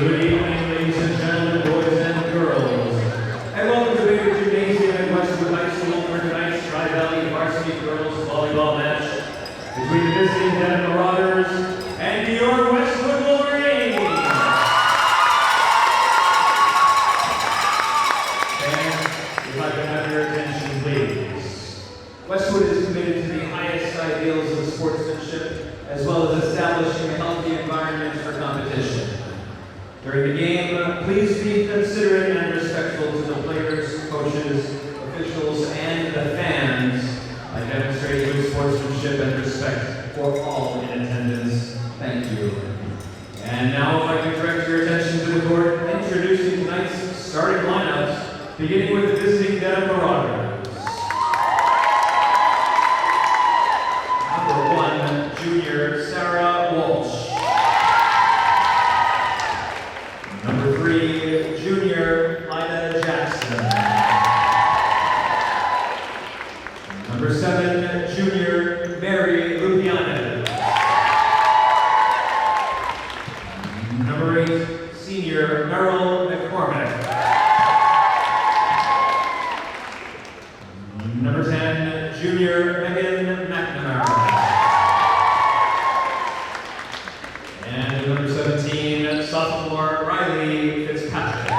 Good evening, ladies and gentlemen, boys and girls, and welcome to the Gymnasium at Westwood High School for tonight's Tri-Valley Varsity Girls Volleyball match between the visiting Dedham Marauders and your Westwood Wolverines. Fans, if I can have your attention, please. Westwood is committed to the highest ideals of sportsmanship, as well as establishing a healthy environment for competition. During the game, please be considerate and respectful to the players, coaches, officials, and the fans by demonstrating good sportsmanship and respect for all in attendance. Thank you. And now, if I can direct your attention to the court, introducing tonight's starting lineups, beginning with the visiting Dedham Marauders. Number 1, junior Sarah Walsh. Number 3, junior Ida Jackson. Number 7, junior Mary Lupiana. Number 8, senior Merrill McCormick. Number 10, junior Megan McNamara. And number 17, sophomore Riley Fitzpatrick.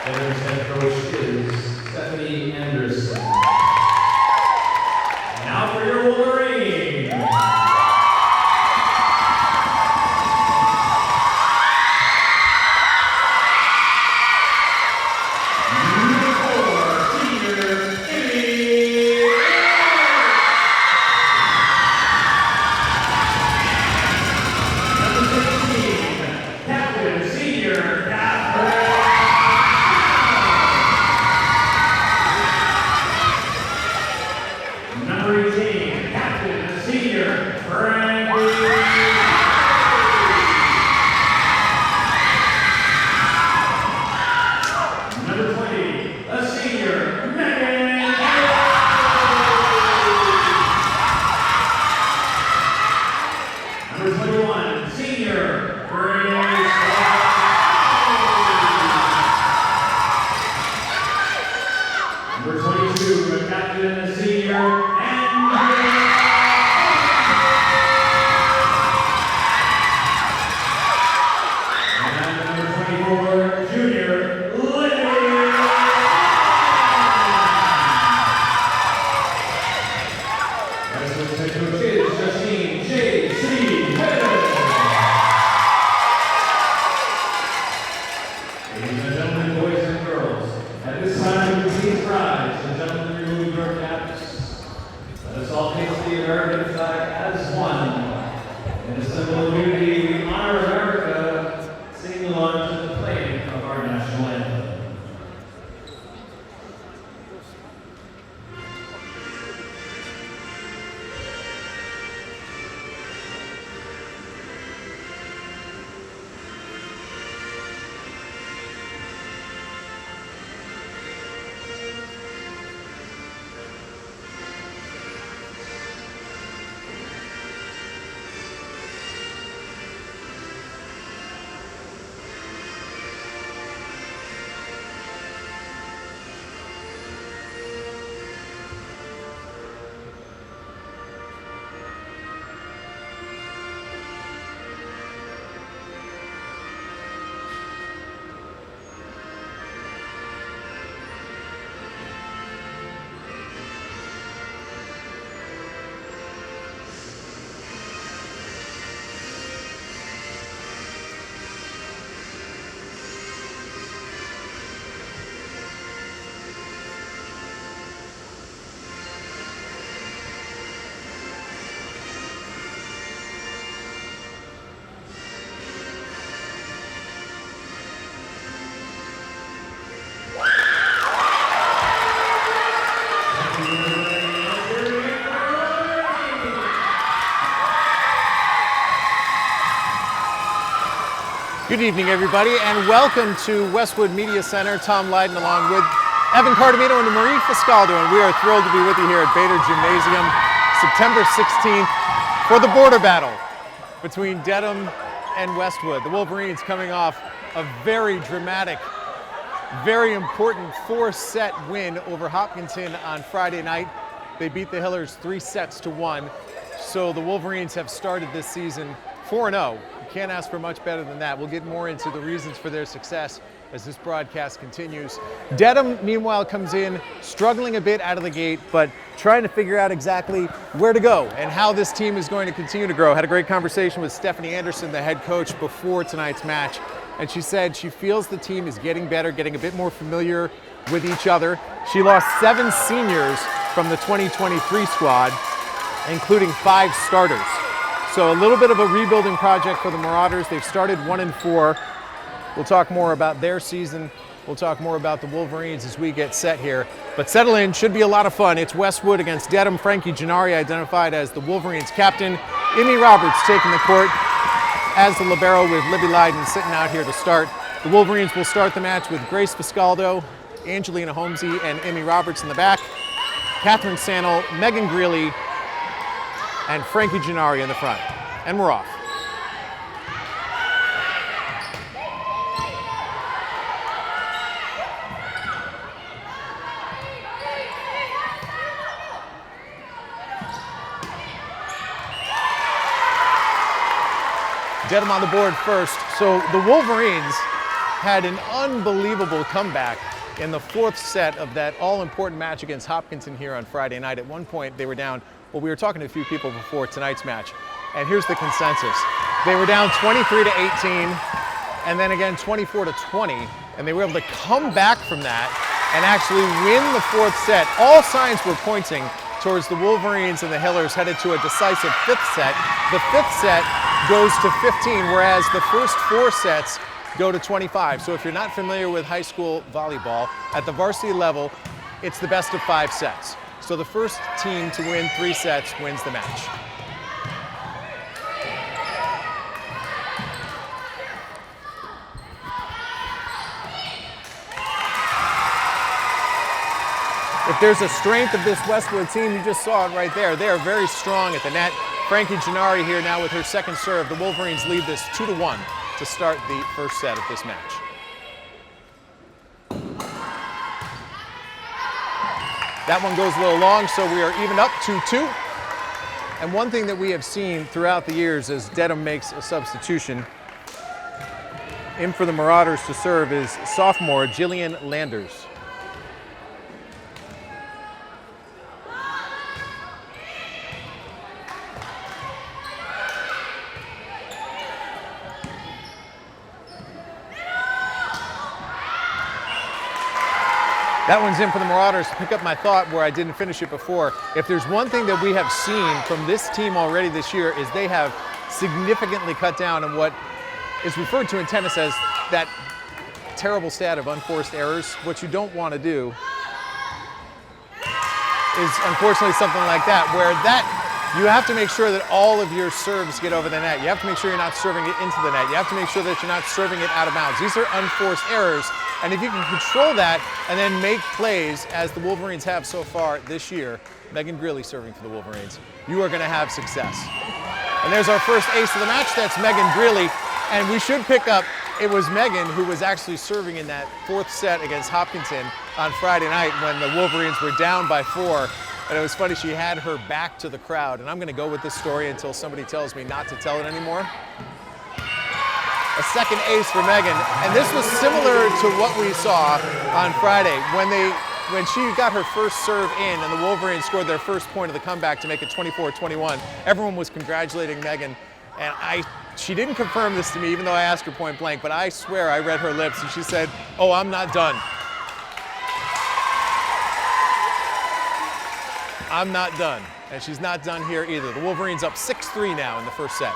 Dedham's head coach is Stephanie Anderson. Now for your Wolverines. Number 4, senior Amy. Number 16, captain senior Catherine. Number 18, captain senior Frankie. Number 20, a senior Megan. Number 21, senior Grace. Number 22, a captain senior Good evening, everybody, and welcome to Westwood Media Center. Tom Lydon along with Evan Cardamino and Marie Fiscaldo, and we are thrilled to be with you here at Bader Gymnasium, September 16th, for the border battle between Dedham and Westwood. The Wolverines coming off a very dramatic, very important 4-set win over Hopkinton on Friday night. They beat the Hillers 3-1. So the Wolverines have started this season 4-0. You can't ask for much better than that. We'll get more into the reasons for their success as this broadcast continues. Dedham, meanwhile, comes in struggling a bit out of the gate, but trying to figure out exactly where to go and how this team is going to continue to grow. Had a great conversation with Stephanie Anderson, the head coach, before tonight's match, and she said she feels the team is getting better, getting a bit more familiar with each other. She lost 7 seniors from the 2023 squad, including 5 starters. So a little bit of a rebuilding project for the Marauders. They've started 1-4. We'll talk more about their season. We'll talk more about the Wolverines as we get set here. But settle in, should be a lot of fun. It's Westwood against Dedham. Frankie Gennari identified as the Wolverines captain. Emmy Roberts taking the court as the libero with Libby Leiden sitting out here to start. The Wolverines will start the match with Grace Fiscaldo, Angelina Holmesy, and Emmy Roberts in the back. Catherine Sannel, Megan Greeley, and Frankie Gennari in the front. And we're off. Dedham on the board first. So the Wolverines had an unbelievable comeback in the 4th set of that all-important match against Hopkinton here on Friday night. At one point, they were down, well, we were talking to a few people before tonight's match, and here's the consensus. They were down 23-18, and then again 24-20, and they were able to come back from that and actually win the 4th set. All signs were pointing towards the Wolverines and the Hillers headed to a decisive 5th set. The 5th set goes to 15, whereas the first 4 sets go to 25. So if you're not familiar with high school volleyball, at the varsity level, it's the best of 5 sets. So the first team to win 3 sets wins the match. If there's a strength of this Westwood team, you just saw it right there. They are very strong at the net. Frankie Gennari here now with her second serve. The Wolverines lead this 2-1 to start the first set of this match. That one goes a little long, so we are even up 2-2. And one thing that we have seen throughout the years as Dedham makes a substitution, in for the Marauders to serve is sophomore Jillian Landers. That one's in for the Marauders. To pick up my thought where I didn't finish it before, if there's one thing that we have seen from this team already this year is they have significantly cut down on what is referred to in tennis as that terrible stat of unforced errors. What you don't want to do is unfortunately something like that, where you have to make sure that all of your serves get over the net. You have to make sure you're not serving it into the net. You have to make sure that you're not serving it out of bounds. These are unforced errors. And if you can control that and then make plays, as the Wolverines have so far this year, Megan Greeley serving for the Wolverines, you are going to have success. And there's our first ace of the match. That's Megan Greeley. And we should pick up, it was Megan who was actually serving in that 4th set against Hopkinton on Friday night when the Wolverines were down by 4. And it was funny, she had her back to the crowd. And I'm going to go with this story until somebody tells me not to tell it anymore. A second ace for Megan, and this was similar to what we saw on Friday when she got her first serve in and the Wolverines scored their first point of the comeback to make it 24-21. Everyone was congratulating Megan, and she didn't confirm this to me even though I asked her point blank, but I swear I read her lips and she said, "Oh, I'm not done. I'm not done." And she's not done here either. The Wolverines up 6-3 now in the first set.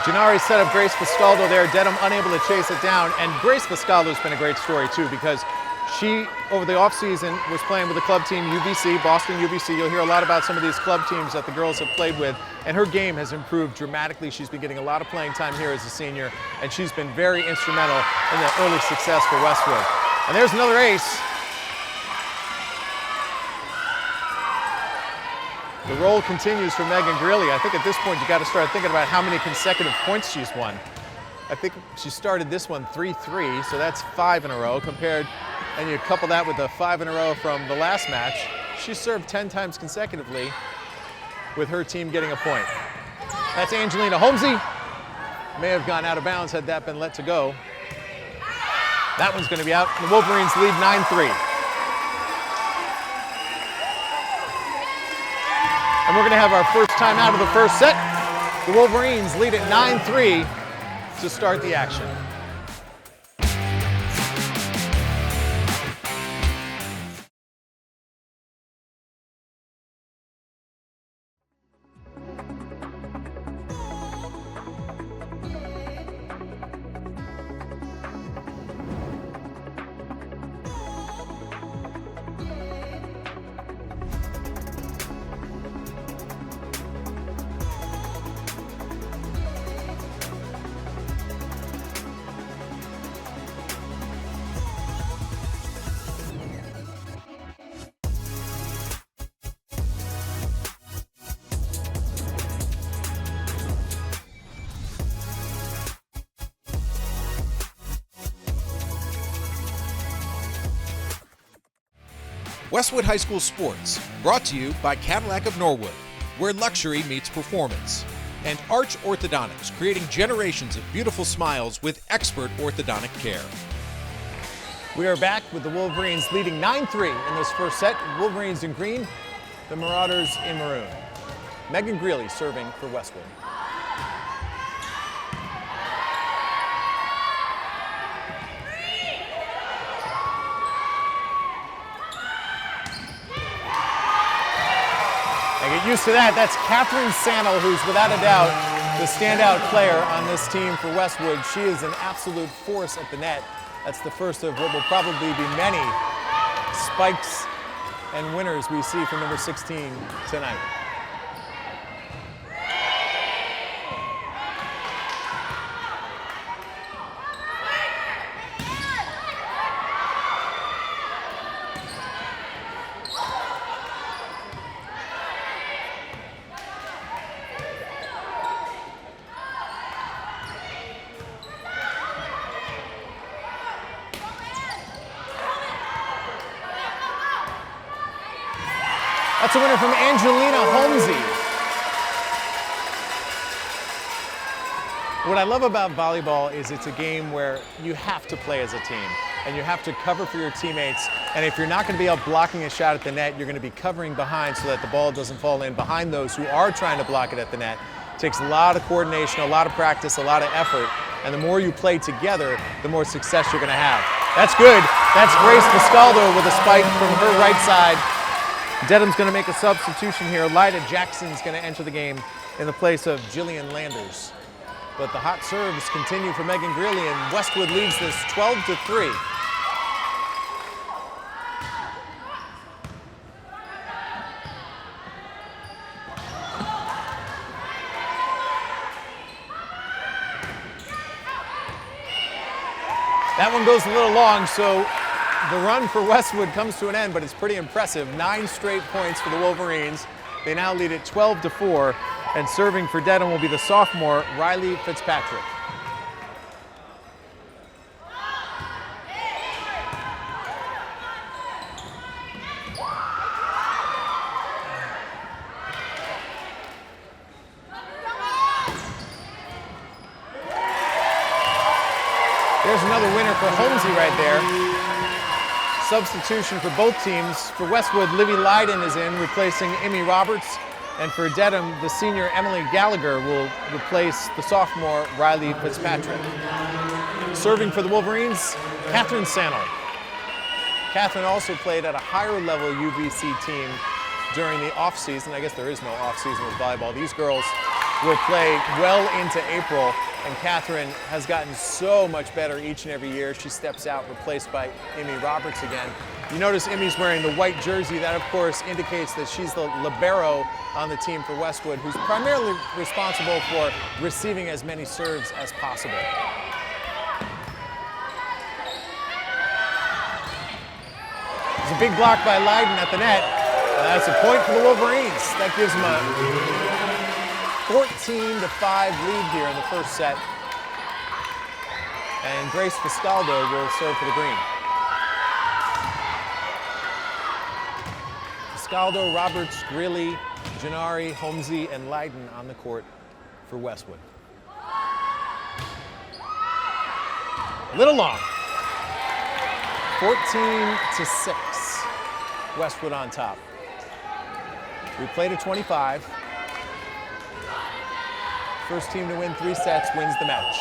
Gennari set up Grace Fiscaldo there. Dedham unable to chase it down. And Grace Fiscaldo's been a great story too, because She, over the offseason, was playing with the club team UVC, Boston UVC. You'll hear a lot about some of these club teams that the girls have played with, and her game has improved dramatically. She's been getting a lot of playing time here as a senior, and she's been very instrumental in the early success for Westwood. And there's another ace. The roll continues for Megan Greeley. I think at this point you got to start thinking about how many consecutive points she's won. I think she started this one 3-3, so that's 5 in a row compared, and you couple that with the 5 in a row from the last match. She served 10 times consecutively with her team getting a point. That's Angelina Holmesy. May have gone out of bounds had that been let to go. That one's going to be out. The Wolverines lead 9-3. And we're going to have our first time out of the first set. The Wolverines lead at 9-3 to start the action. Westwood High School Sports, brought to you by Cadillac of Norwood, where luxury meets performance, and Arch Orthodontics, creating generations of beautiful smiles with expert orthodontic care. We are back with the Wolverines leading 9-3 in this first set. Wolverines in green, the Marauders in maroon. Megan Greeley serving for Westwood. Get used to that. That's Catherine Sannel, who's without a doubt the standout player on this team for Westwood. She is an absolute force at the net. That's the first of what will probably be many spikes and winners we see from number 16 tonight. That's a winner from Angelina Holmesy. What I love about volleyball is it's a game where you have to play as a team and you have to cover for your teammates. And if you're not going to be out blocking a shot at the net, you're going to be covering behind so that the ball doesn't fall in behind those who are trying to block it at the net. It takes a lot of coordination, a lot of practice, a lot of effort. And the more you play together, the more success you're going to have. That's good. That's Grace Pascaldo with a spike from her right side. Dedham's going to make a substitution here. Lyda Jackson's going to enter the game in the place of Jillian Landers. But the hot serves continue for Megan Greeley, and Westwood leads this 12-3. That one goes a little long, so the run for Westwood comes to an end, but it's pretty impressive. 9 straight points for the Wolverines. They now lead it 12-4, and serving for Dedham will be the sophomore, Riley Fitzpatrick. There's another winner for Holmesy right there. Substitution for both teams. For Westwood, Livy Leiden is in, replacing Amy Roberts. And for Dedham, the senior Emily Gallagher will replace the sophomore Riley Fitzpatrick. Serving for the Wolverines, Catherine Sannel. Catherine also played at a higher level UVC team during the off-season. I guess there is no off-season with volleyball. These girls will play well into April, and Catherine has gotten so much better each and every year. She steps out, replaced by Amy Roberts again. You notice Amy's wearing the white jersey. That, of course, indicates that she's the libero on the team for Westwood, who's primarily responsible for receiving as many serves as possible. There's a big block by Leiden at the net. That's a point for the Wolverines. That gives them a 14-5 lead here in the first set. And Grace Fiscaldo will serve for the green. Fiscaldo, Roberts, Greeley, Gennari, Holmesy, and Leiden on the court for Westwood. A little long. 14-6. Westwood on top. We played at 25. First team to win 3 sets wins the match.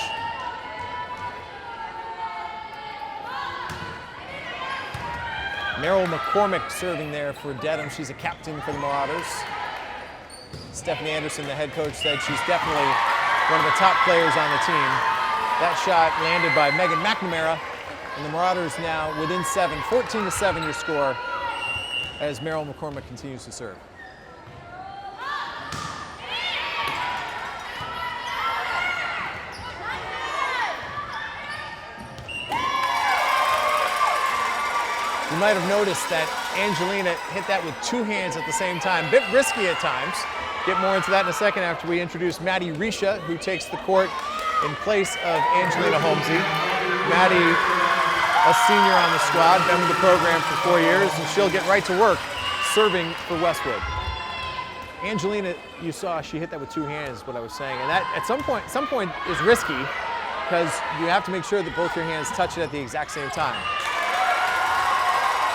Meryl McCormick serving there for Dedham. She's a captain for the Marauders. Stephanie Anderson, the head coach, said she's definitely one of the top players on the team. That shot landed by Megan McNamara, and the Marauders now within 7. 14-7 your score as Meryl McCormick continues to serve. You might have noticed that Angelina hit that with 2 hands at the same time. Bit risky at times. Get more into that in a second after we introduce Maddie Risha, who takes the court in place of Angelina Holmesy. Maddie, a senior on the squad, been with the program for 4 years, and she'll get right to work serving for Westwood. Angelina, you saw, she hit that with 2 hands, what I was saying, and that at some point is risky because you have to make sure that both your hands touch it at the exact same time.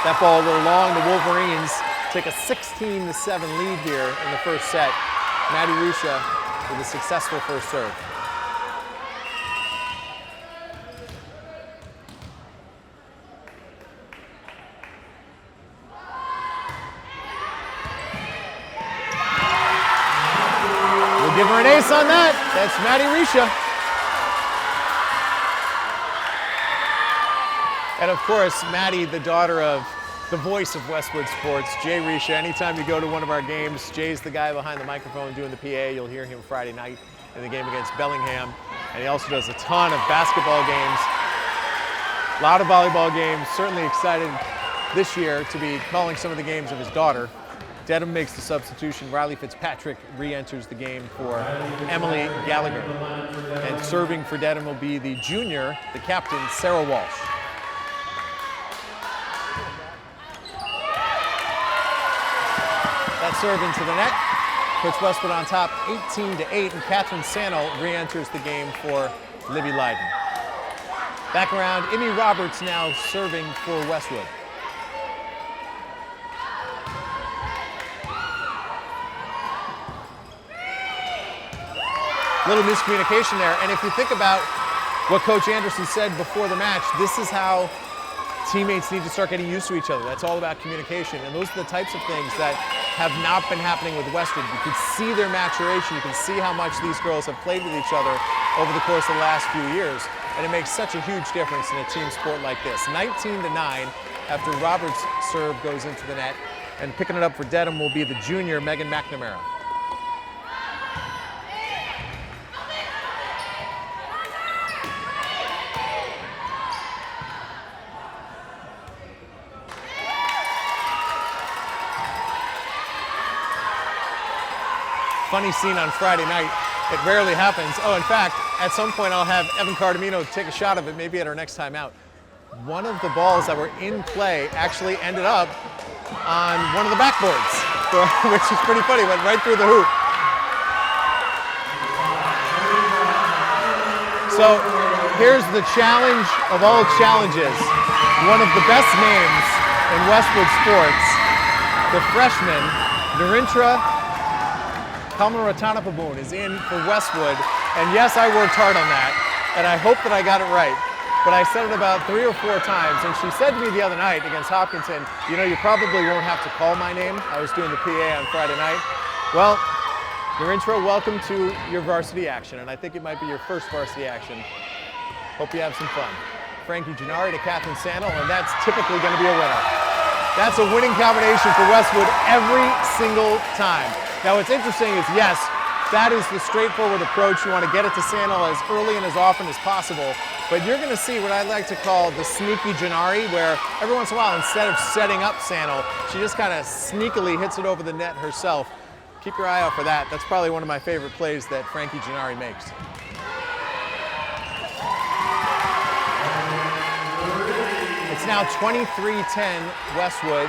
That ball a little long. The Wolverines take a 16-7 lead here in the first set. Maddie Risha with a successful first serve. We'll give her an ace on that. That's Maddie Risha. And of course, Maddie, the daughter of the voice of Westwood sports, Jay Risha. Anytime you go to one of our games, Jay's the guy behind the microphone doing the PA. You'll hear him Friday night in the game against Bellingham. And he also does a ton of basketball games, a lot of volleyball games. Certainly excited this year to be calling some of the games of his daughter. Dedham makes the substitution. Riley Fitzpatrick re-enters the game for Emily Gallagher. And serving for Dedham will be the junior, the captain, Sarah Walsh. That serve into the net puts Westwood on top 18-8, and Catherine Sannel re-enters the game for Libby Leiden. Back around, Amy Roberts now serving for Westwood. Little miscommunication there, and if you think about what Coach Anderson said before the match, this is how teammates need to start getting used to each other. That's all about communication, and those are the types of things that have not been happening with Westwood. You can see their maturation. You can see how much these girls have played with each other over the course of the last few years, and it makes such a huge difference in a team sport like this. 19-9 after Roberts' serve goes into the net, and picking it up for Dedham will be the junior Megan McNamara. Funny scene on Friday night. It rarely happens. Oh, in fact, at some point I'll have Evan Cardamino take a shot of it, maybe at our next time out. One of the balls that were in play actually ended up on one of the backboards, which is pretty funny. Went right through the hoop. So here's the challenge of all challenges. One of the best names in Westwood sports, the freshman, Narintra Kalmaratanapaboon is in for Westwood, and yes, I worked hard on that, and I hope that I got it right, but I said it about 3 or 4 times, and she said to me the other night against Hopkinton, you know, you probably won't have to call my name. I was doing the PA on Friday night. Well, Your intro, welcome to your varsity action, and I think it might be your first varsity action. Hope you have some fun. Frankie Gennari to Catherine Sandel, and that's typically going to be a winner. That's a winning combination for Westwood every single time. Now what's interesting is, yes, that is the straightforward approach. You want to get it to Sandel as early and as often as possible, but you're going to see what I like to call the sneaky Gennari, where every once in a while, instead of setting up Sandel, she just kind of sneakily hits it over the net herself. Keep your eye out for that. That's probably one of my favorite plays that Frankie Gennari makes. It's now 23-10 Westwood.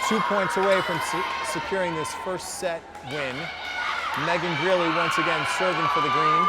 2 points away from securing this first set win. Megan Greeley once again serving for the green.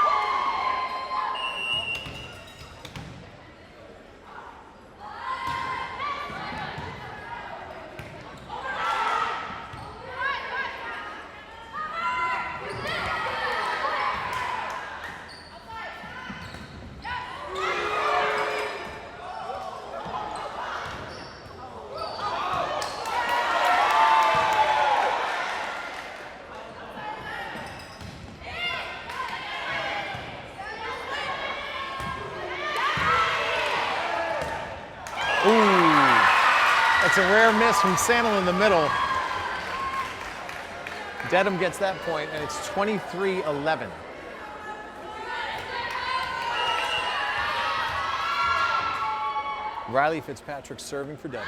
It's a rare miss from Sandel in the middle. Dedham gets that point, and it's 23-11. Riley Fitzpatrick serving for Dedham.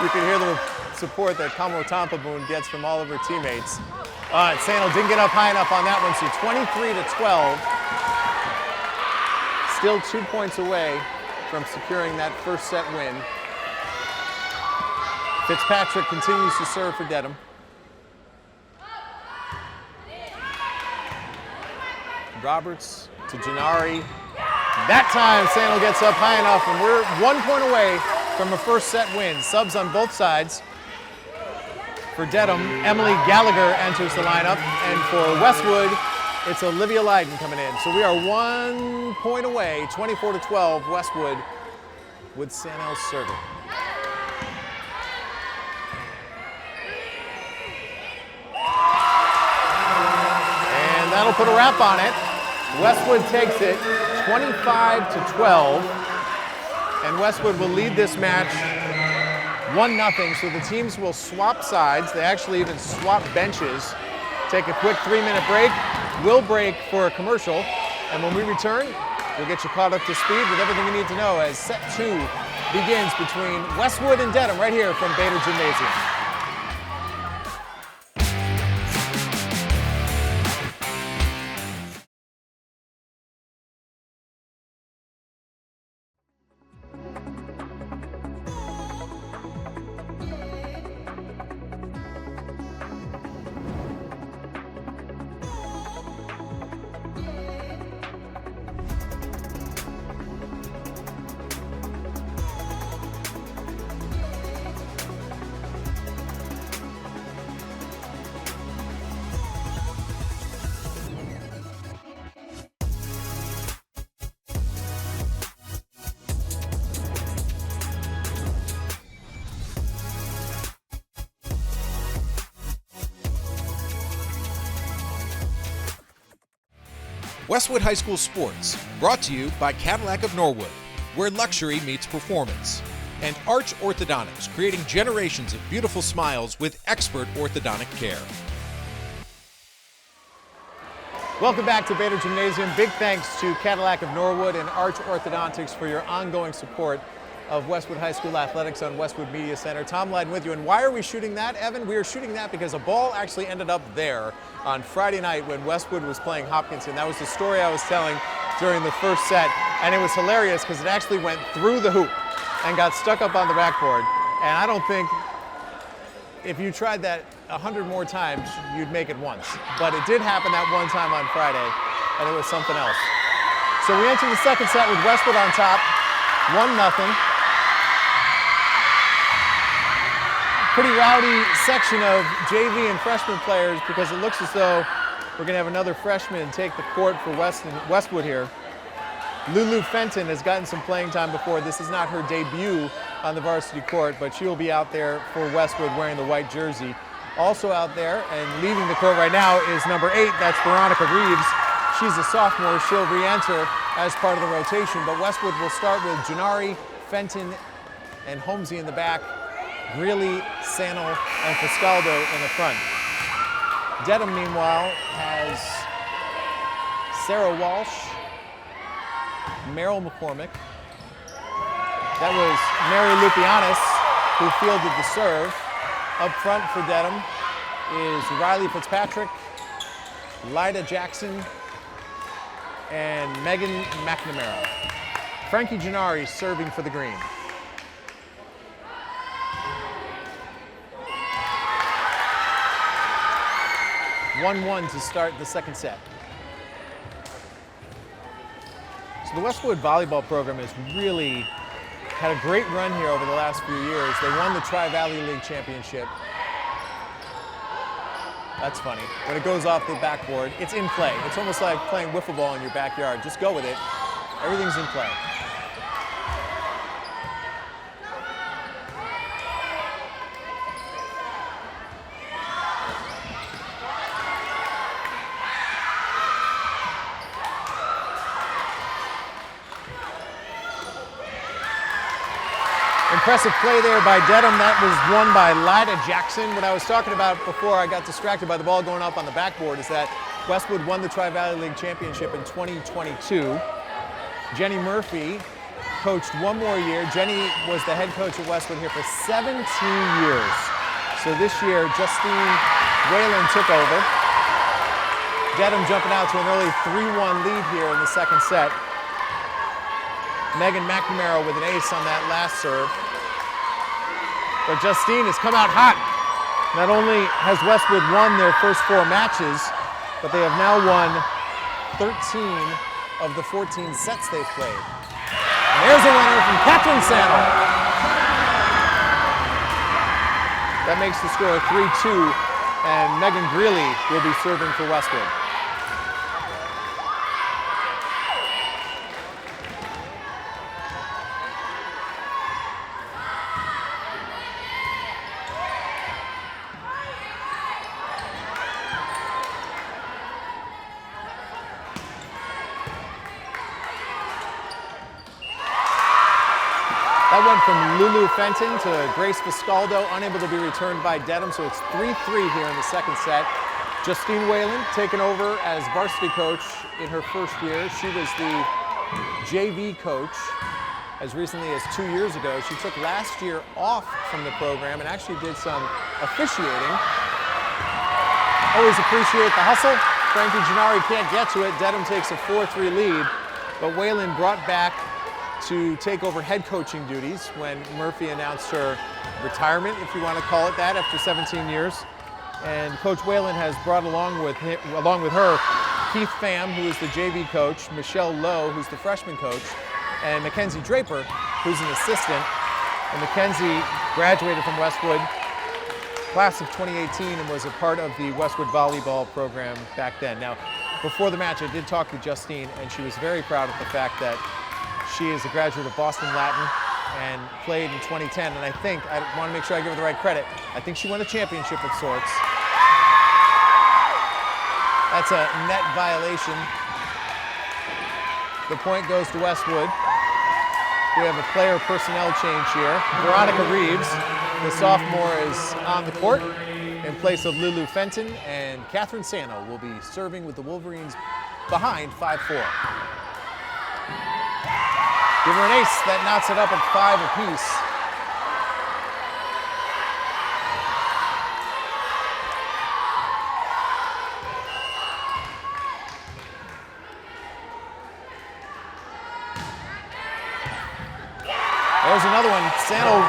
You can hear the support that Kamro Tampaboon gets from all of her teammates. Sandel didn't get up high enough on that one, so 23-12. Still 2 points away from securing that first set win. Fitzpatrick continues to serve for Dedham. Roberts to Gennari. That time Sandel gets up high enough, and we're 1 point away from a first set win. Subs on both sides. For Dedham, Emily Gallagher enters the lineup, and for Westwood, it's Olivia Lydon coming in. So we are 1 point away, 24-12, Westwood with Sandel serving. And that'll put a wrap on it. Westwood takes it 25-12, and Westwood will lead this match 1-0, so the teams will swap sides. They actually even swap benches. Take a quick 3-minute break. We'll break for a commercial, and when we return, we'll get you caught up to speed with everything you need to know as set 2 begins between Westwood and Dedham right here from Bader Gymnasium. Westwood High School Sports, brought to you by Cadillac of Norwood, where luxury meets performance, and Arch Orthodontics, creating generations of beautiful smiles with expert orthodontic care. Welcome back to Bader Gymnasium. Big thanks to Cadillac of Norwood and Arch Orthodontics for your ongoing support of Westwood High School Athletics on Westwood Media Center. Tom Lydon with you. And why are we shooting that, Evan? We are shooting that because a ball actually ended up there on Friday night when Westwood was playing Hopkinton. That was the story I was telling during the first set. And it was hilarious because it actually went through the hoop and got stuck up on the backboard. And I don't think if you tried that 100 more times, you'd make it once. But it did happen that one time on Friday, and it was something else. So we enter the second set with Westwood on top, 1-0. Pretty rowdy section of JV and freshman players because it looks as though we're going to have another freshman take the court for Westwood here. Lulu Fenton has gotten some playing time before. This is not her debut on the varsity court, but she will be out there for Westwood wearing the white jersey. Also out there and leaving the court right now is number 8, that's Veronica Reeves. She's a sophomore, she'll re-enter as part of the rotation, but Westwood will start with Janari, Fenton, and Holmesy in the back, Greeley, Sano, and Fiscaldo in the front. Dedham, meanwhile, has Sarah Walsh, Meryl McCormick. That was Mary Lupianis who fielded the serve. Up front for Dedham is Riley Fitzpatrick, Lyda Jackson, and Megan McNamara. Frankie Gennari serving for the green. (1-1) to start the second set. So the Westwood volleyball program has really had a great run here over the last few years. They won the Tri-Valley League Championship. That's funny. When it goes off the backboard, it's in play. It's almost like playing wiffle ball in your backyard. Just go with it. Everything's in play. Impressive play there by Dedham. That was won by Lyda Jackson. What I was talking about before I got distracted by the ball going up on the backboard is that Westwood won the Tri-Valley League Championship in 2022. Jenny Murphy coached one more year. Jenny was the head coach at Westwood here for 17 years. So this year, Justine Whalen took over. Dedham jumping out to an early 3-1 lead here in the second set. Megan McNamara with an ace on that last serve. But Justine has come out hot. Not only has Westwood won their first 4 matches, but they have now won 13 of the 14 sets they've played. And there's a winner from Catherine Sano. That makes the score 3-2, and Megan Greeley will be serving for Westwood. That went from Lulu Fenton to Grace Fiscaldo, unable to be returned by Dedham, so it's 3-3 here in the second set. Justine Whalen taken over as varsity coach in her first year. She was the JV coach as recently as 2 years ago. She took last year off from the program and actually did some officiating. Always appreciate the hustle. Frankie Gennari can't get to it. Dedham takes a 4-3 lead, but Whalen brought back to take over head coaching duties when Murphy announced her retirement, if you want to call it that, after 17 years. And Coach Whalen has brought along with her Keith Pham, who is the JV coach, Michelle Lowe, who's the freshman coach, and Mackenzie Draper, who's an assistant. And Mackenzie graduated from Westwood, class of 2018, and was a part of the Westwood volleyball program back then. Now, before the match, I did talk to Justine, and she was very proud of the fact that she is a graduate of Boston Latin and played in 2010. And I want to make sure I give her the right credit. I think she won a championship of sorts. That's a net violation. The point goes to Westwood. We have a player personnel change here. Veronica Reeves, the sophomore, is on the court in place of Lulu Fenton, and Catherine Sano will be serving with the Wolverines behind 5-4. Give her an ace, that knocks it up at 5 apiece. There's another one. Sano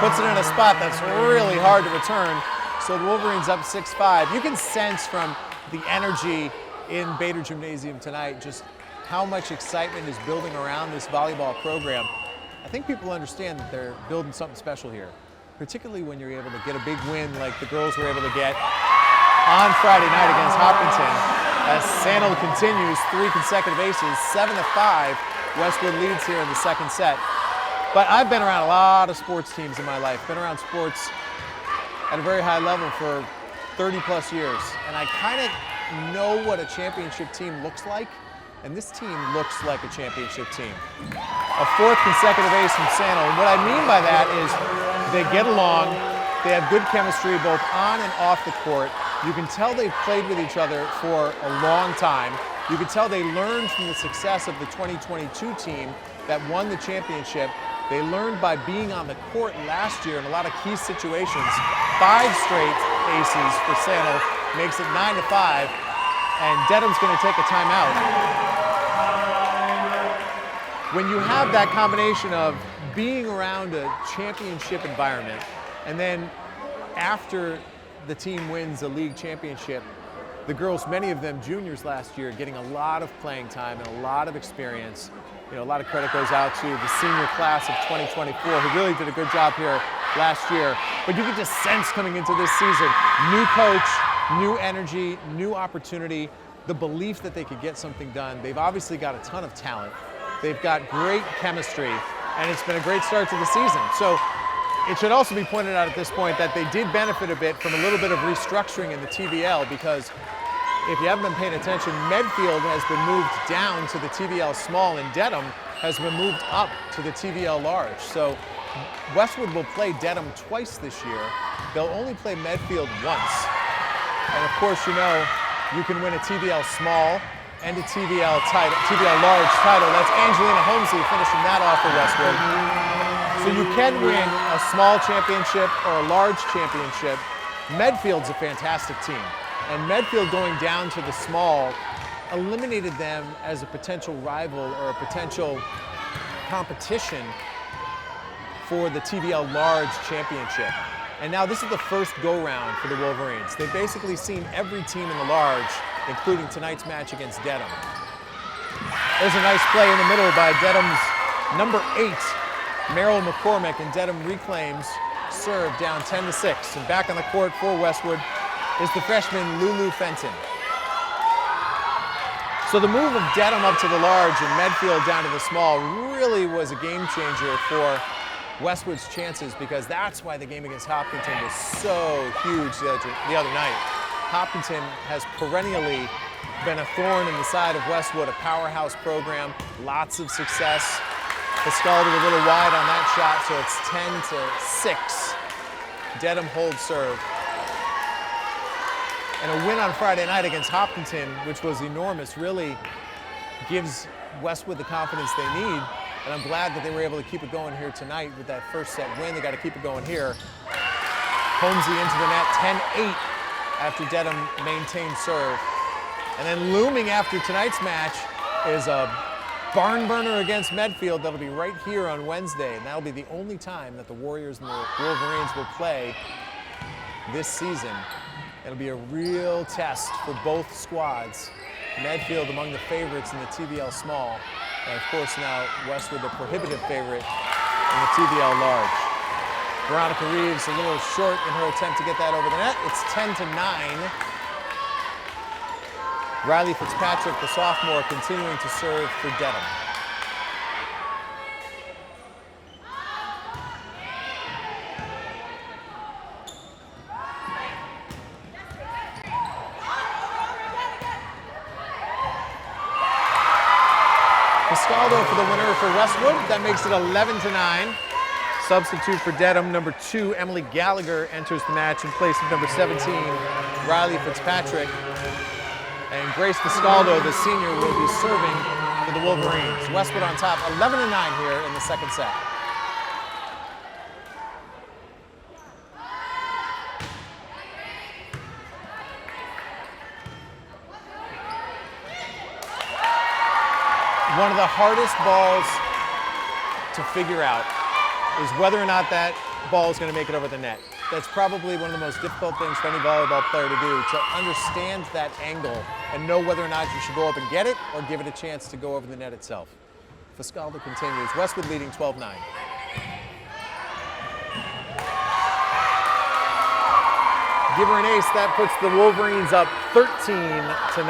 puts it in a spot that's really hard to return. So the Wolverines up 6-5. You can sense from the energy in Bader Gymnasium tonight just how much excitement is building around this volleyball program. I think people understand that they're building something special here, particularly when you're able to get a big win like the girls were able to get on Friday night against Hopkinton. As Sandal continues, 3 consecutive aces, 7-5. Westwood leads here in the second set. But I've been around a lot of sports teams in my life, been around sports at a very high level for 30 plus years. And I kind of know what a championship team looks like. And this team looks like a championship team. A 4th consecutive ace from Sandal. And what I mean by that is they get along, they have good chemistry both on and off the court. You can tell they've played with each other for a long time. You can tell they learned from the success of the 2022 team that won the championship. They learned by being on the court last year in a lot of key situations. 5 straight aces for Sandal makes it 9-5, and Dedham's going to take a timeout. When you have that combination of being around a championship environment, and then after the team wins a league championship, the girls, many of them juniors last year, getting a lot of playing time and a lot of experience. You know, a lot of credit goes out to the senior class of 2024, who really did a good job here last year. But you could just sense coming into this season, new coach, new energy, new opportunity, the belief that they could get something done. They've obviously got a ton of talent. They've got great chemistry, and it's been a great start to the season. So it should also be pointed out at this point that they did benefit a bit from a little bit of restructuring in the TVL, because if you haven't been paying attention, Medfield has been moved down to the TVL small, and Dedham has been moved up to the TVL large. So Westwood will play Dedham twice this year. They'll only play Medfield once. And of course, you know, you can win a TVL small and a TVL large title. That's Angelina Holmesley finishing that off for Westwood. So you can win a small championship or a large championship. Medfield's a fantastic team. And Medfield going down to the small eliminated them as a potential rival or a potential competition for the TVL large championship. And now this is the first go-round for the Wolverines. They've basically seen every team in the large, including tonight's match against Dedham. There's a nice play in the middle by Dedham's number 8, Merrill McCormick, and Dedham reclaims serve down 10-6. And back on the court for Westwood is the freshman Lulu Fenton. So the move of Dedham up to the large and Medfield down to the small really was a game changer for Westwood's chances, because that's why the game against Hopkinton was so huge the other night. Hopkinton has perennially been a thorn in the side of Westwood, a powerhouse program, lots of success. Pascaldo a little wide on that shot, so it's 10-6. Dedham holds serve. And a win on Friday night against Hopkinton, which was enormous, really gives Westwood the confidence they need. And I'm glad that they were able to keep it going here tonight with that first set win. They got to keep it going here. Holmesy into the net, 10-8 after Dedham maintained serve. And then looming after tonight's match is a barn burner against Medfield that'll be right here on Wednesday. And that'll be the only time that the Warriors and the Wolverines will play this season. It'll be a real test for both squads. Medfield among the favorites in the TVL small. And of course now Westwood the prohibitive favorite in the TVL large. Veronica Reeves a little short in her attempt to get that over the net. It's 10-9. Riley Fitzpatrick, the sophomore, continuing to serve for Dedham. Pascaldo for the winner for Westwood. That makes it 11-9. Substitute for Dedham, number 2, Emily Gallagher enters the match in place of number 17, Riley Fitzpatrick. And Grace Pascaldo, the senior, will be serving for the Wolverines. Westwood on top, 11-9 here in the second set. One of the hardest balls to figure out is whether or not that ball is going to make it over the net. That's probably one of the most difficult things for any volleyball player to do, to understand that angle and know whether or not you should go up and get it or give it a chance to go over the net itself. Pascaldo continues. Westwood leading 12-9. give her an ace. That puts the Wolverines up 13-9.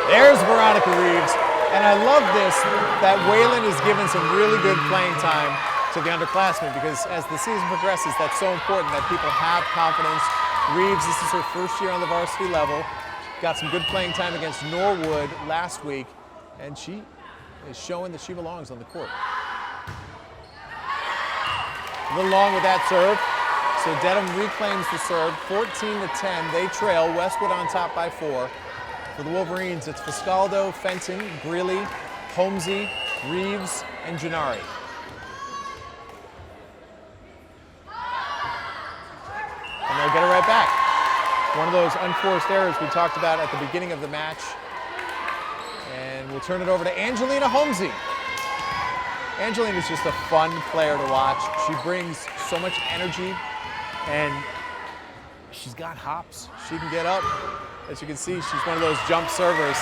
There's Veronica Reeves, and I love this, that Whalen is given some really good playing time to the underclassmen, because as the season progresses, that's so important that people have confidence. Reeves, this is her first year on the varsity level, got some good playing time against Norwood last week, and she is showing that she belongs on the court. A little long with that serve, so Dedham reclaims the serve, 14-10. They trail, Westwood on top by 4. For the Wolverines, it's Fiscaldo, Fenton, Greeley, Holmesy, Reeves, and Gennari. And they'll get it right back. One of those unforced errors we talked about at the beginning of the match. And we'll turn it over to Angelina Holmesy. Angelina's just a fun player to watch. She brings so much energy, and she's got hops. She can get up. As you can see, she's one of those jump servers.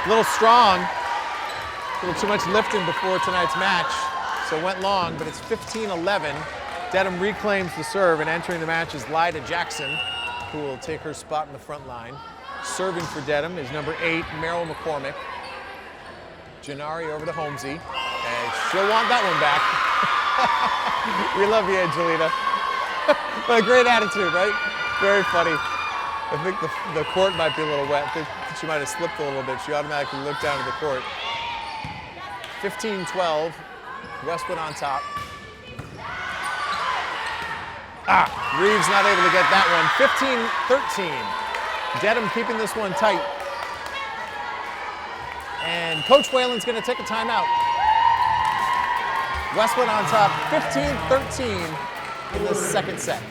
A little strong, a little too much lifting before tonight's match, so it went long, but it's 15-11. Dedham reclaims the serve, and entering the match is Lyda Jackson, who will take her spot in the front line. Serving for Dedham is number 8, Meryl McCormick. Gennari over to Holmesy, and she'll want that one back. We love you, Angelina. But a great attitude, right? Very funny. I think the court might be a little wet. I think she might have slipped a little bit. She automatically looked down at the court. 15-12, Westwood on top. Reeves not able to get that one. 15-13. Dedham keeping this one tight. And Coach Whalen's going to take a timeout. Westwood on top, 15-13 in the second set.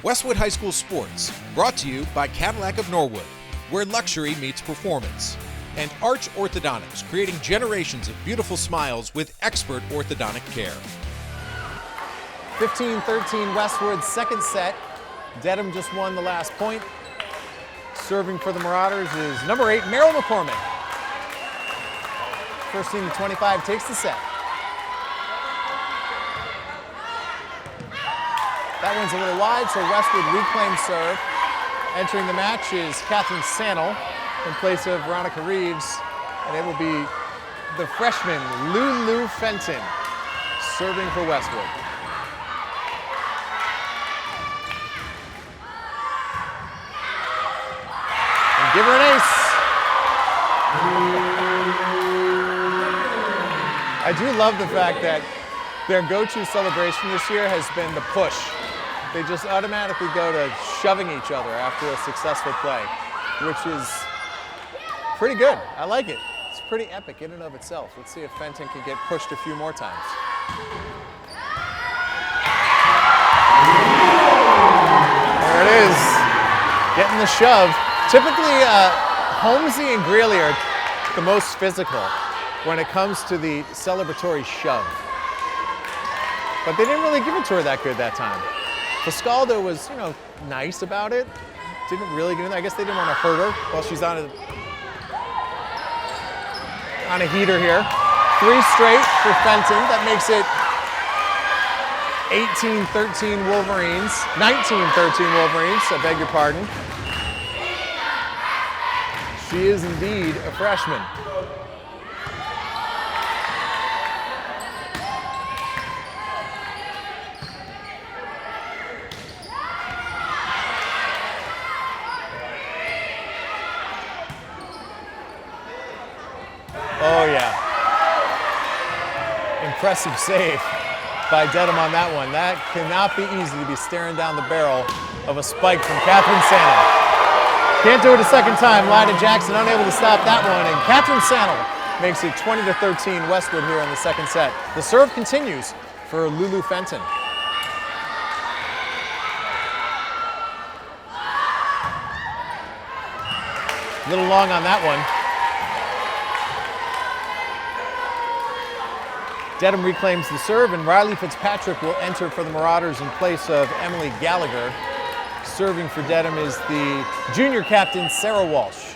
Westwood High School Sports, brought to you by Cadillac of Norwood, where luxury meets performance, and Arch Orthodontics, creating generations of beautiful smiles with expert orthodontic care. 15-13 Westwood, second set. Dedham just won the last point. Serving for the Marauders is number 8, Meryl McCormick. First team to 25 takes the set. That one's a little wide, so Westwood reclaims serve. Entering the match is Catherine Sannel in place of Veronica Reeves, and it will be the freshman Lulu Fenton serving for Westwood. And give her an ace. I do love the fact that their go-to celebration this year has been the push. They just automatically go to shoving each other after a successful play, which is pretty good. I like it. It's pretty epic in and of itself. Let's see if Fenton can get pushed a few more times. There it is, getting the shove. Typically, Holmesy and Greeley are the most physical when it comes to the celebratory shove. But they didn't really give it to her that good that time. Fiscaldo was, nice about it. Didn't really get in there. I guess they didn't want to hurt her while she's on a heater here. 3 straight for Fenton. That makes it 18-13 Wolverines. 19-13 Wolverines, I beg your pardon. She is indeed a freshman. Oh yeah. Impressive save by Dedham on that one. That cannot be easy to be staring down the barrel of a spike from Catherine Sannel. Can't do it a second time. Lyda Jackson unable to stop that one, and Catherine Sannel makes it 20-13 Westwood here in the second set. The serve continues for Lulu Fenton. A little long on that one. Dedham reclaims the serve, and Riley Fitzpatrick will enter for the Marauders in place of Emily Gallagher. Serving for Dedham is the junior captain, Sarah Walsh.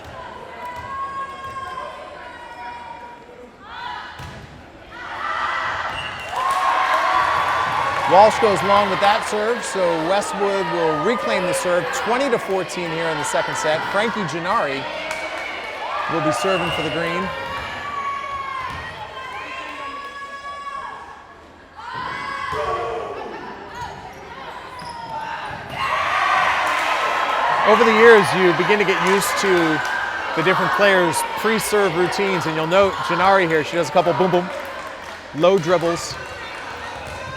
Walsh goes long with that serve, so Westwood will reclaim the serve, 20-14 here in the second set. Frankie Gennari will be serving for the green. Over the years, you begin to get used to the different players' pre-serve routines, and you'll note Gennari here, she does a couple boom boom, low dribbles,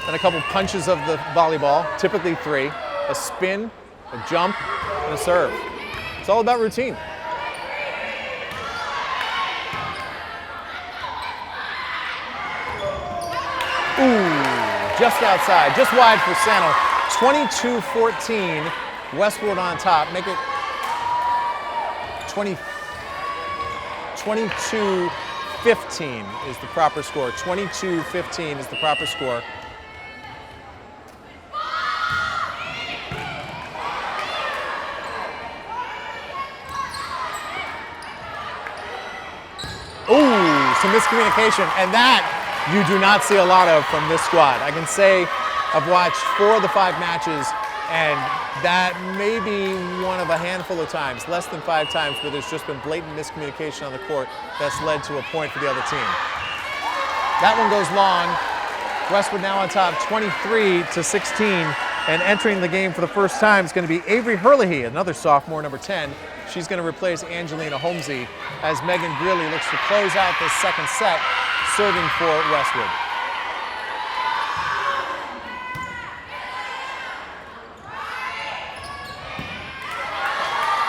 and a couple punches of the volleyball, typically 3, a spin, a jump, and a serve. It's all about routine. Ooh, just outside, just wide for Sannel. 22-14. Westwood on top, make it 22-15 is the proper score. 22-15 is the proper score. Ooh, some miscommunication, and that you do not see a lot of from this squad. I can say I've watched 4 of the 5 matches, and that may be one of a handful of times, less than 5 times, where there's just been blatant miscommunication on the court that's led to a point for the other team. That one goes long. Westwood now on top, 23-16, and entering the game for the first time is going to be Avery Herlihy, another sophomore, number 10. She's going to replace Angelina Holmesy as Megan Greeley looks to close out this second set, serving for Westwood.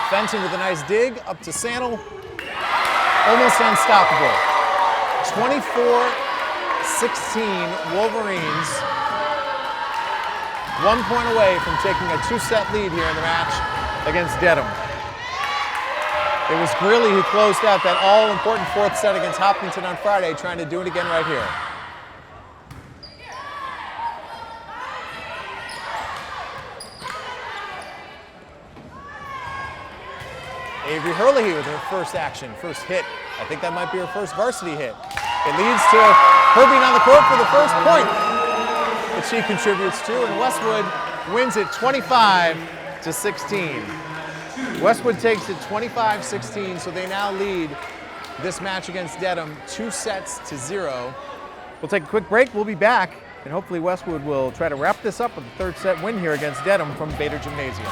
Fenton with a nice dig, up to Sannel. Almost unstoppable. 24-16 Wolverines. 1 point away from taking a 2-set lead here in the match against Dedham. It was Greeley who closed out that all-important 4th set against Hopkinton on Friday, trying to do it again right here. Avery Herlihy with her first action, first hit. I think that might be her first varsity hit. It leads to her being on the court for the first point that she contributes to, and Westwood wins it 25-16. Westwood takes it 25-16, so they now lead this match against Dedham 2-0. We'll take a quick break. We'll be back, and hopefully Westwood will try to wrap this up with a 3rd set win here against Dedham from Bader Gymnasium.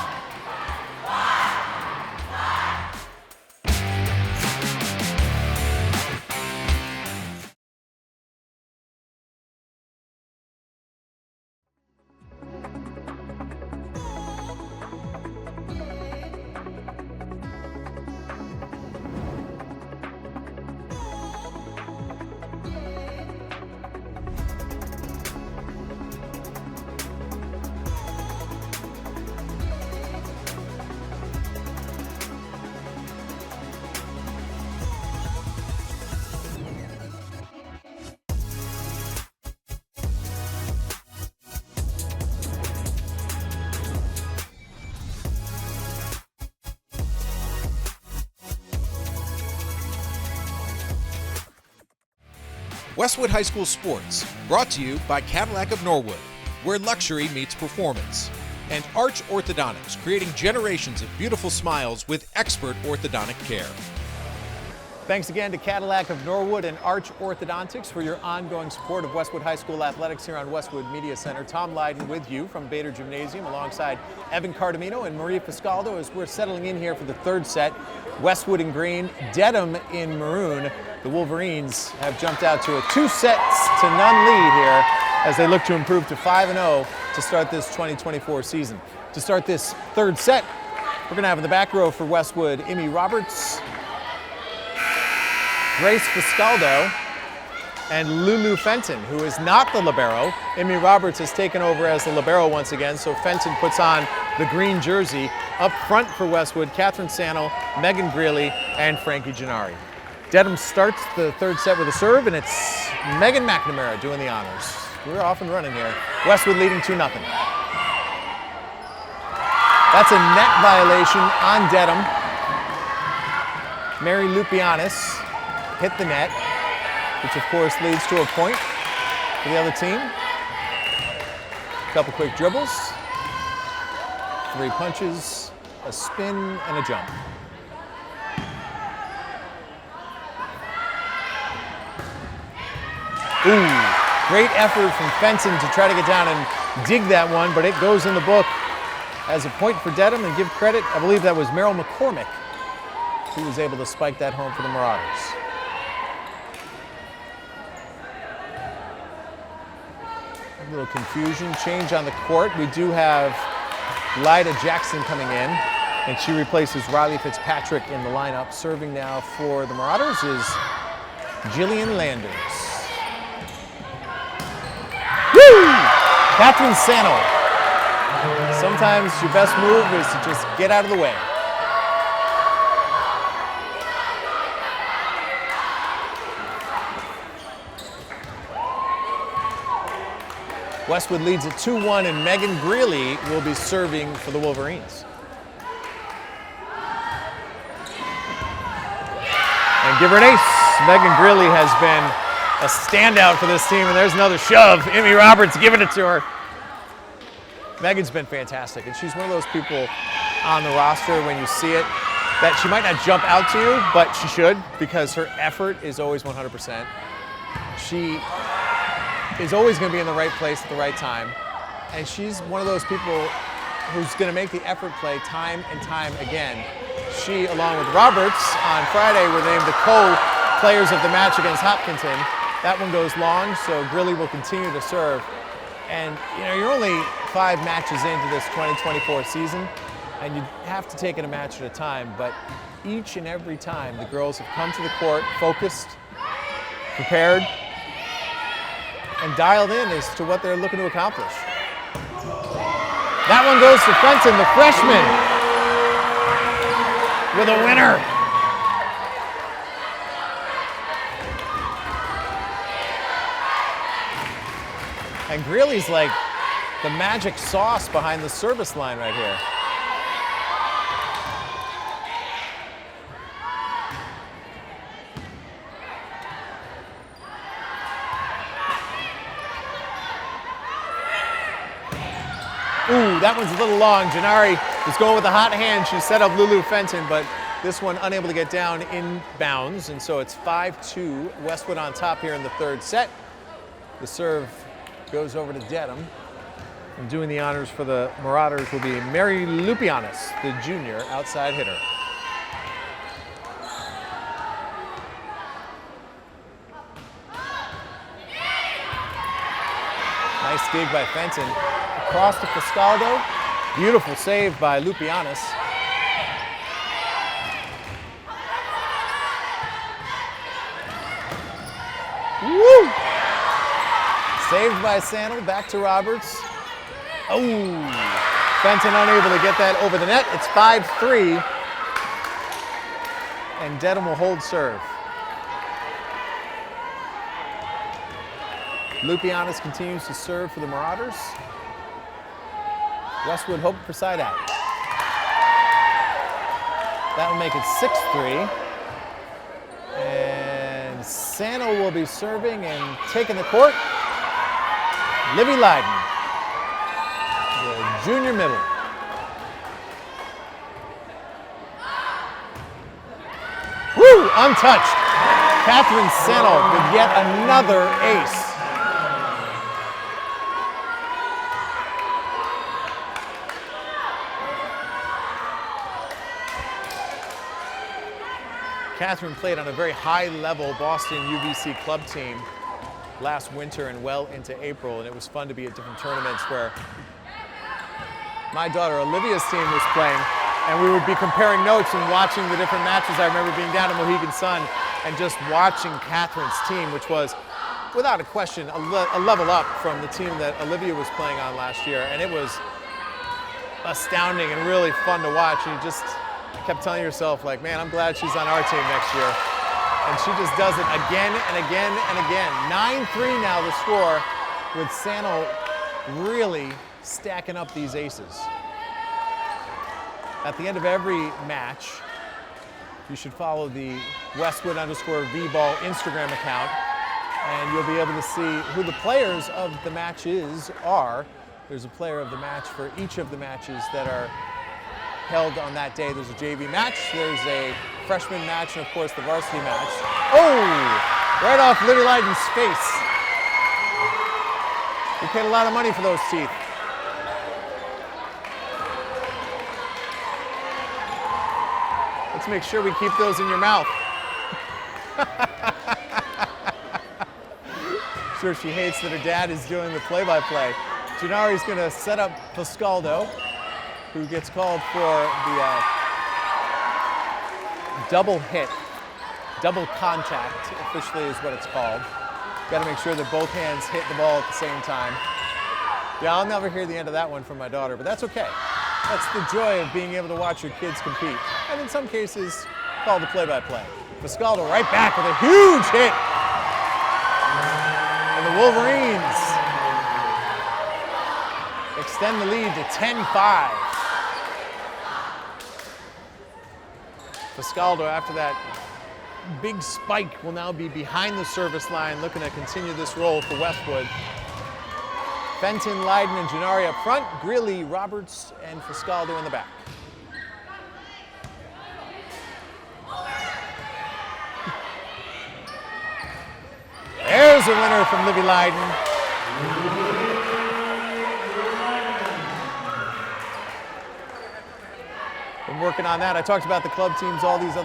Westwood High School Sports, brought to you by Cadillac of Norwood, where luxury meets performance, and Arch Orthodontics, creating generations of beautiful smiles with expert orthodontic care. Thanks again to Cadillac of Norwood and Arch Orthodontics for your ongoing support of Westwood High School athletics here on Westwood Media Center. Tom Lydon with you from Bader Gymnasium alongside Evan Cardamino and Maria Fiscaldo as we're settling in here for the third set. Westwood in green, Dedham in maroon. The Wolverines have jumped out to a 2-0 lead here as they look to improve to 5-0 to start this 2024 season. To start this third set, we're going to have in the back row for Westwood, Amy Roberts, Grace Fiscaldo, and Lulu Fenton, who is not the libero. Amy Roberts has taken over as the libero once again, so Fenton puts on the green jersey. Up front for Westwood, Catherine Sannel, Megan Greeley, and Frankie Gennari. Dedham starts the third set with a serve, and it's Megan McNamara doing the honors. We're off and running here. Westwood leading 2-0. That's a net violation on Dedham. Mary Lupianis hit the net, which of course leads to a point for the other team. A couple quick dribbles, 3 punches, a spin, and a jump. Ooh, great effort from Fenton to try to get down and dig that one, but it goes in the book as a point for Dedham. And give credit, I believe that was Meryl McCormick who was able to spike that home for the Marauders. A little confusion, change on the court. We do have Lyda Jackson coming in, and she replaces Riley Fitzpatrick in the lineup. Serving now for the Marauders is Jillian Landers. Woo! Catherine Sannel. Sometimes your best move is to just get out of the way. Westwood leads at 2-1, and Megan Greeley will be serving for the Wolverines. And give her an ace. Megan Greeley has been a standout for this team, and there's another shove. Amy Roberts giving it to her. Megan's been fantastic, and she's one of those people on the roster when you see it that she might not jump out to you, but she should, because her effort is always 100%. She is always going to be in the right place at the right time, and she's one of those people who's going to make the effort play time and time again. She, along with Roberts, on Friday were named the co-players of the match against Hopkinton. That one goes long, so Greeley will continue to serve. And you know, you're only 5 matches into this 2024 season, and you have to take it a match at a time, but each and every time the girls have come to the court focused, prepared, and dialed in as to what they're looking to accomplish. That one goes to Fenton, the freshman, with a winner. And Greeley's like the magic sauce behind the service line right here. Ooh, that one's a little long. Gennari is going with a hot hand. She set up Lulu Fenton, but this one unable to get down in bounds, and so it's 5-2. Westwood on top here in the third set. The serve goes over to Dedham. And doing the honors for the Marauders will be Mary Lupianis, the junior outside hitter. Nice dig by Fenton. Across to Fiscaldo. Beautiful save by Lupianis. Woo! Saved by Sannel, back to Roberts. Oh! Fenton unable to get that over the net. It's 5-3. And Dedham will hold serve. Lupianis continues to serve for the Marauders. Westwood hope for side out. That will make it 6-3. And Sannel will be serving and taking the court. Livy Lydon, the junior middle. Woo! untouched. Catherine Sennel with yet another ace. Catherine played on a very high-level Boston UVC club team last winter and well into April, and it was fun to be at different tournaments where my daughter Olivia's team was playing, and we would be comparing notes and watching the different matches. I remember being down at Mohegan Sun and just watching Catherine's team, which was, without a question, a level up from the team that Olivia was playing on last year, and it was astounding and really fun to watch. And you just kept telling yourself, like, man, I'm glad she's on our team next year. And she just does it again and again and again. 9-3 now the score, with Sano really stacking up these aces. At the end of every match, you should follow the Westwood_V-ball Instagram account, and you'll be able to see who the players of the matches are. There's a player of the match for each of the matches that are held on that day. There's a JV match, there's a freshman match, and of course the varsity match. Oh, right off Livy Leiden's face. We paid a lot of money for those teeth. Let's make sure we keep those in your mouth. Sure, she hates that her dad is doing the play-by-play. Gennari's going to set up Pascaldo, who gets called for the double hit, double contact, officially is what it's called. Got to make sure that both hands hit the ball at the same time. Yeah, I'll never hear the end of that one from my daughter, but that's okay. That's the joy of being able to watch your kids compete. And in some cases, call the play-by-play. Pascaldo right back with a huge hit. And the Wolverines extend the lead to 10-5. Pascaldo, after that big spike, will now be behind the service line, looking to continue this role for Westwood. Fenton, Leiden, and Gennari up front, Greeley, Roberts, and Pascaldo in the back. There's a winner from Livy Leiden. Been working on that. I talked about the club teams. All these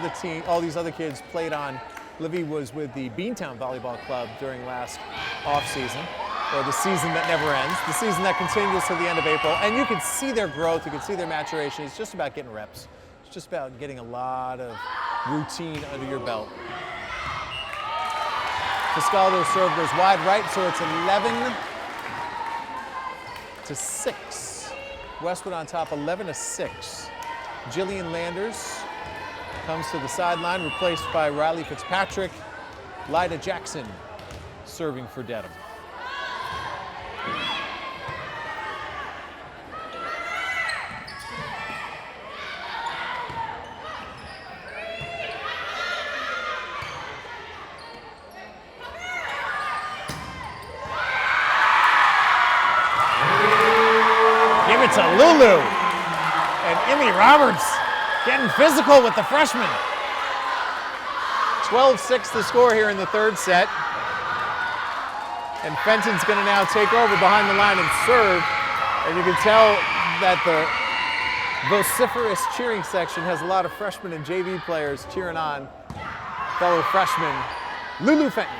other kids played on. Livy was with the Beantown Volleyball Club during last off-season, or the season that never ends, the season that continues to the end of April. And you can see their growth, you can see their maturation. It's just about getting reps. It's just about getting a lot of routine under your belt. Pascaldo's serve goes wide right, so it's 11-6. Westwood on top, 11-6. Jillian Landers comes to the sideline, replaced by Riley Fitzpatrick. Lyda Jackson serving for Dedham. Give it to Lulu. And Emmy Roberts getting physical with the freshman. 12-6 the score here in the third set. And Fenton's going to now take over behind the line and serve. And you can tell that the vociferous cheering section has a lot of freshmen and JV players cheering on fellow freshman Lulu Fenton.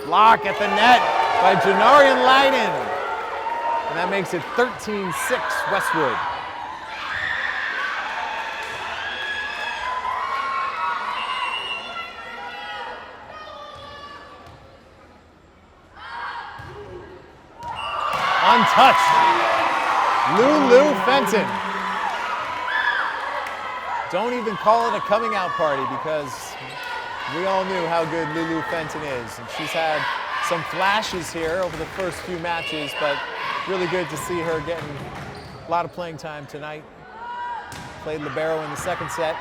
Block at the net by Gennari and Leiden. And that makes it 13-6 Westwood. Untouched. Lulu Fenton. Don't even call it a coming out party, because we all knew how good Lulu Fenton is. And she's had some flashes here over the first few matches, but really good to see her getting a lot of playing time tonight. Played libero in the second set,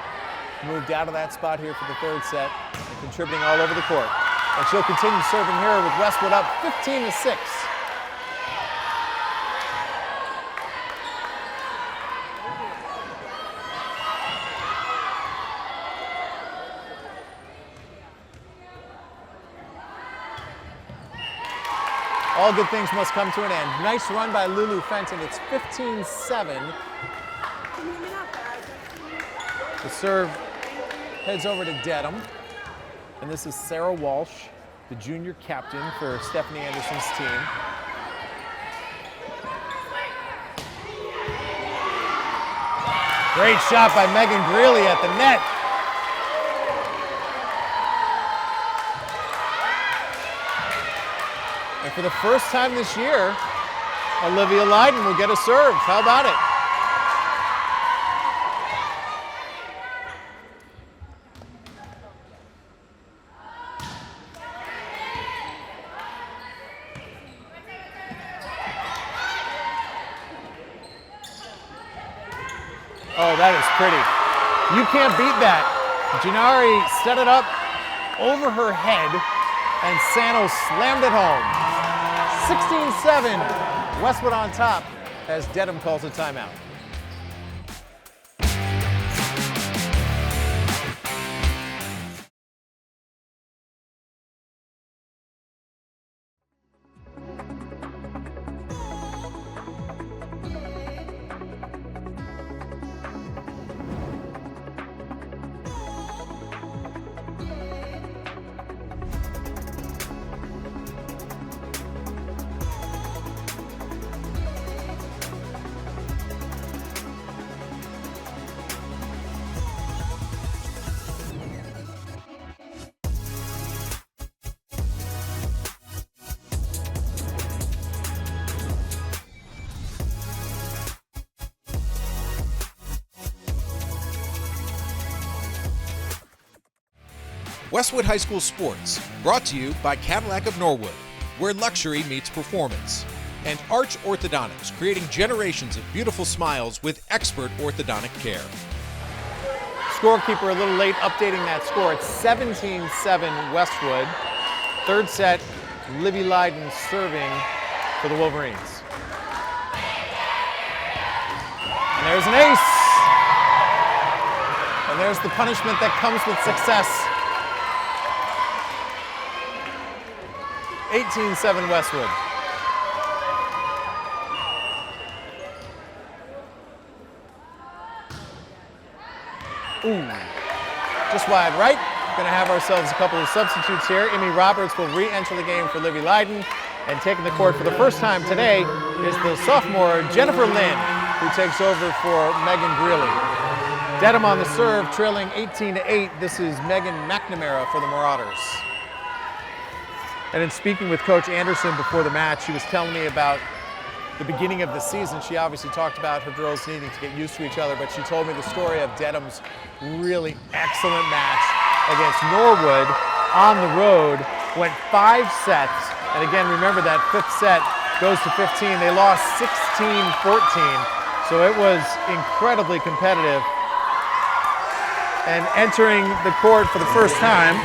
moved out of that spot here for the third set, and contributing all over the court. And she'll continue serving here with Westwood up 15-6. All good things must come to an end. Nice run by Lulu Fenton. It's 15-7. The serve heads over to Dedham. And this is Sarah Walsh, the junior captain for Stephanie Anderson's team. Great shot by Megan Greeley at the net. And for the first time this year, Olivia Leiden will get a serve. How about it? Oh, that is pretty. You can't beat that. Janari set it up over her head, and Sano slammed it home. 16-7, Westwood on top as Dedham calls a timeout. Westwood High School Sports, brought to you by Cadillac of Norwood, where luxury meets performance, and Arch Orthodontics, creating generations of beautiful smiles with expert orthodontic care. Scorekeeper a little late updating that score. It's 17-7 Westwood. Third set, Livy Leiden serving for the Wolverines. And there's an ace. And there's the punishment that comes with success. 18-7 Westwood. Ooh, just wide right. Gonna have ourselves a couple of substitutes here. Amy Roberts will re-enter the game for Livy Leiden, and taking the court for the first time today is the sophomore Jennifer Lynn, who takes over for Megan Greeley. Dedham on the serve, trailing 18-8. This is Megan McNamara for the Marauders. And in speaking with Coach Anderson before the match, she was telling me about the beginning of the season. She obviously talked about her girls needing to get used to each other, but she told me the story of Dedham's really excellent match against Norwood on the road. Went 5 sets, and again, remember that 5th set goes to 15. They lost 16-14, so it was incredibly competitive. And entering the court for the first time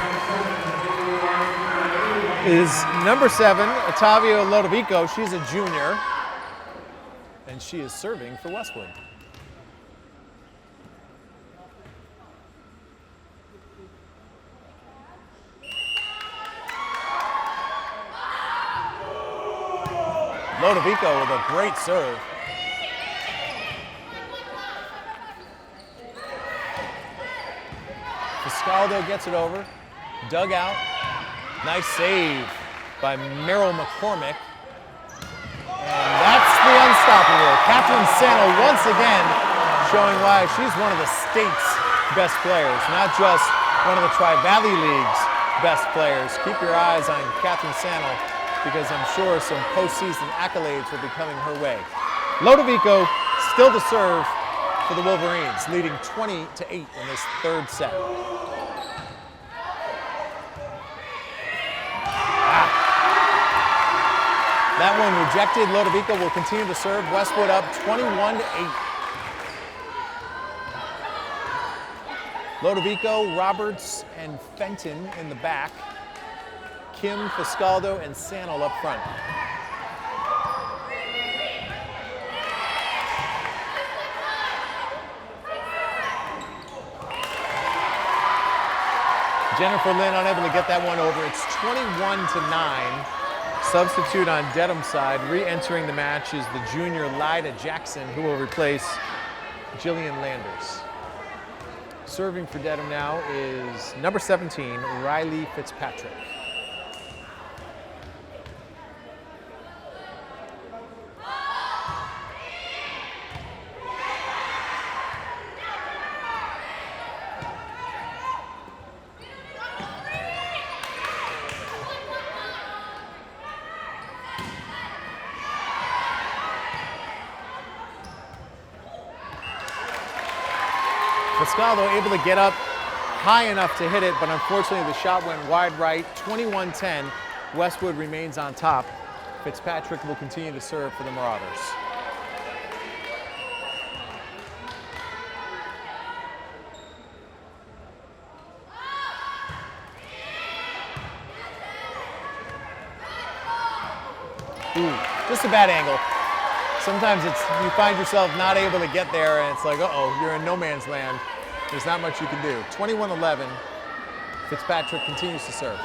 is number 7, Ottavio Lodovico. She's a junior, and she is serving for Westwood. Lodovico with a great serve. Fiscaldo gets it over, dug out. Nice save by Meryl McCormick. And that's the unstoppable. Catherine Sano once again showing why she's one of the state's best players, not just one of the Tri-Valley League's best players. Keep your eyes on Catherine Sano, because I'm sure some postseason accolades will be coming her way. Lodovico still to serve for the Wolverines, leading 20-8 in this 3rd set. That one rejected. Lodovico will continue to serve. Westwood up 21-8. Lodovico, Roberts, and Fenton in the back. Kim, Fiscaldo, and Sano up front. Jennifer Lynn unable to get that one over. It's 21-9. Substitute on Dedham's side, re-entering the match is the junior Lyda Jackson, who will replace Jillian Landers. Serving for Dedham now is number 17, Riley Fitzpatrick. Pascaldo able to get up high enough to hit it, but unfortunately the shot went wide right. 21-10, Westwood remains on top. Fitzpatrick will continue to serve for the Marauders. Ooh, just a bad angle. Sometimes you find yourself not able to get there and it's like, uh-oh, you're in no man's land. There's not much you can do. 21-11, Fitzpatrick continues to serve.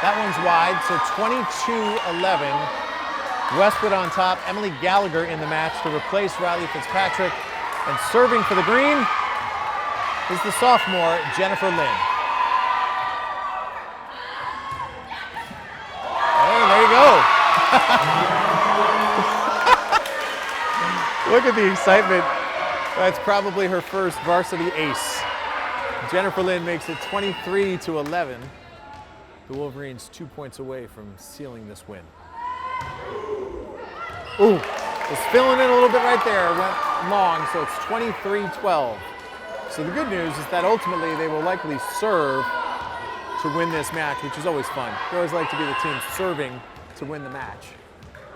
That one's wide, so 22-11. Westwood on top, Emily Gallagher in the match to replace Riley Fitzpatrick. And serving for the green is the sophomore, Jennifer Lynn. There you go. Look at the excitement. That's probably her first varsity ace. Jennifer Lynn makes it 23-11. The Wolverines 2 points away from sealing this win. Ooh, was filling in a little bit right there. Went long, so it's 23-12. So the good news is that ultimately they will likely serve to win this match, which is always fun. They always like to be the team serving to win the match.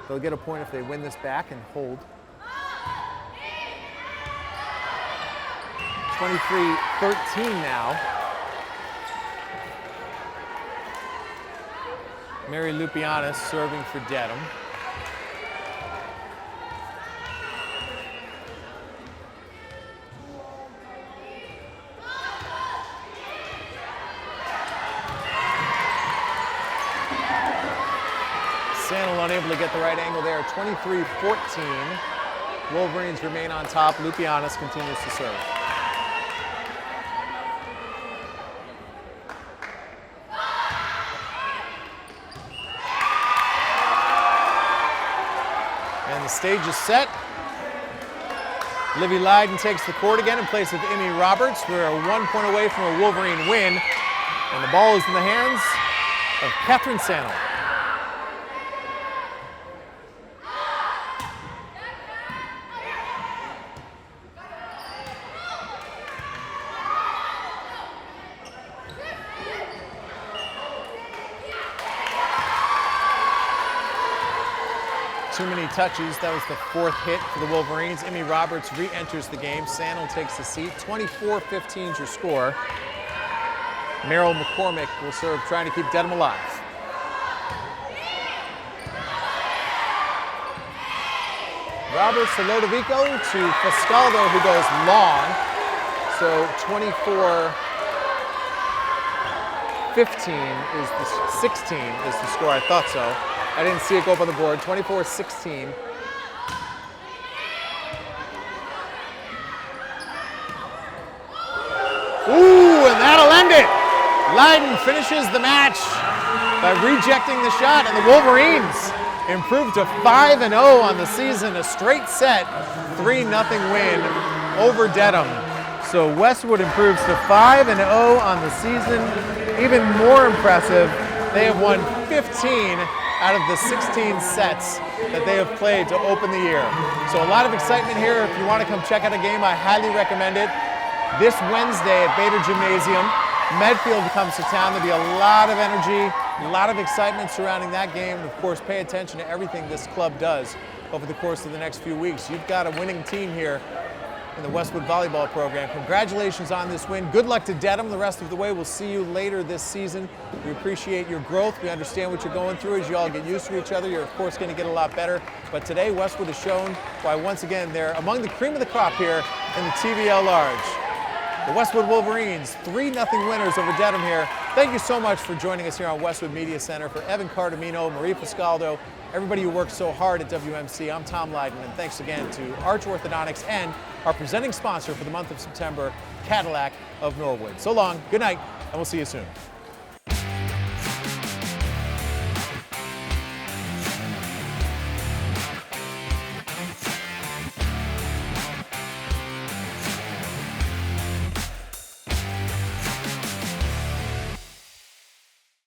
They'll get a point if they win this back and hold. 23-13 now. Mary Lupianis serving for Dedham. Sandal unable to get the right angle there. 23-14. Wolverines remain on top. Lupianis continues to serve. And the stage is set. Livy Leiden takes the court again in place of Emmy Roberts. We're 1 point away from a Wolverine win. And the ball is in the hands of Catherine Sandal. Too many touches. That was the fourth hit for the Wolverines. Emmy Roberts re-enters the game. Sandal takes the seat. 24-15 is your score. Meryl McCormick will serve, trying to keep Dedham alive. Roberts to Lodovico to Fascaldo, who goes long. So 24-15 is the 16 is the score. I thought so. I didn't see it go up on the board. 24-16. Ooh, and that'll end it. Leiden finishes the match by rejecting the shot, and the Wolverines improve to 5-0 on the season. A straight set 3-0 win over Dedham. So Westwood improves to 5-0 on the season. Even more impressive, they have won 15 out of the 16 sets that they have played to open the year. So a lot of excitement here. If you want to come check out a game, I highly recommend it. This Wednesday at Bader Gymnasium, Medfield comes to town. There'll be a lot of energy, a lot of excitement surrounding that game. And of course, pay attention to everything this club does over the course of the next few weeks. You've got a winning team here in the Westwood Volleyball program. Congratulations on this win. Good luck to Dedham the rest of the way. We'll see you later this season. We appreciate your growth. We understand what you're going through as you all get used to each other. You're of course going to get a lot better. But today Westwood has shown why once again they're among the cream of the crop here in the TVL Large. The Westwood Wolverines, 3-0 winners over Dedham here. Thank you so much for joining us here on Westwood Media Center. For Evan Cardamino, Marie Pascaldo, everybody who works so hard at WMC, I'm Tom Lydon, and thanks again to Arch Orthodontics and our presenting sponsor for the month of September, Cadillac of Norwood. So long, good night, and we'll see you soon.